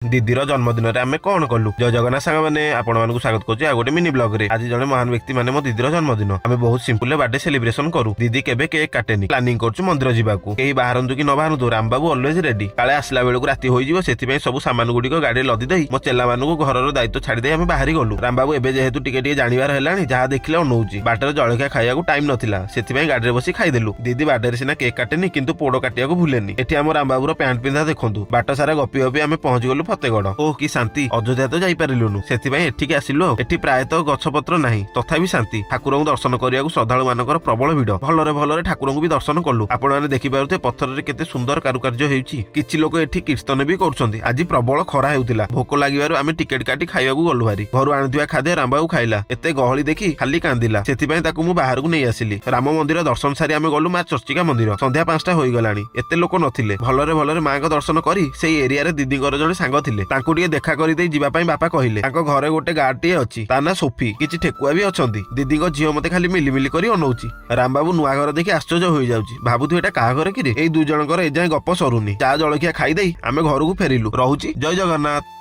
दीदीर जन्मदिन आम कौन कलु जय जगन्नाथ सांग मैंने आपको स्वागत करुँ आ गोटे मिनी ब्लॉग रे। आज जड़े महान व्यक्ति माने मो दीदीर जन्मदिन आम बहुत सिंपल बर्थडे सेलिब्रेशन करूँ। दीदी केबे केक काटेनी प्लानिंग करूँ मंदिर जावाक कहीं बाहर कि न बाहर रामबाबू अलवेज रेडी काले आसला बेलू राति हो सब सामान गुड़िक गाड़ी लदी दे मो चेला मानू घर दायित्व छाड़ी आम बाहरी गलु। रामबाबू एबे जेहेतु टिके जानवर है जहाँ देखिले अनौची बाटर जलखिया खाइबा टाइम नथिला से गाड़ी बसी खाईदेलु। दीदी बर्थडे सीना केक काटेनी किंतु पोड़ काटिया भूलेनी। एठी आम रामबाबूर पैंट पिंधा देखु बाट सारा गपी गपी आम पहुंच गलु फतेगड़। ओह कि शांति अयोध्या तो जाइपारिलुनु से एठिक आसिलु। एठी प्रायतः गछपत्र नाही तथापि शांति ठाकुर दर्शन करने श्रद्धालु मानकर प्रबल भिड़ भलरे भलरे ठाकुर भी दर्शन कलु। आपण मैंने देखिपे पत्थर में केते सुंदर कारुकार्य होउछि। किछि लोक एठी कीर्तन भी करुछन्ति। आज प्रबल खरा हेउतिला भोक लागिबारु आमे टिकेट काटी खाइबाकू गलु भारी। घरु आनिथिबा खाद्य रामबाबू खाइला एते गहली देखि खाली कांदिला सेथिपई ताकू मु बाहर को नै आसिली। राम मंदिर दर्शन सारी आमे गलु मां चर्चिका मंदिर संध्या 5टा होई गलानी एते लोक नथिले। भलरे भलरे मां को दर्शन करी सेई एरिया रे दीदी घर जणे सांग थिले तांकू टिके देखा करि देई जिबा पई बापा कहिले। तांको घरे गोटे गार्डटी अछि ता ना सोफी किछि ठेकुआ भी अछंती। दीदी को झियो मते खाली मिली मिली करी अनौची। रामबाबू नुआ घर देखि आश्चर्य होई जाउची भाबुथु एटा का घर कि रे। एई दु जनकर ए जाय गप सरुनी चा जळखिया खाई देई आमे घर को फेरिलु। रहुची जय जगन्नाथ।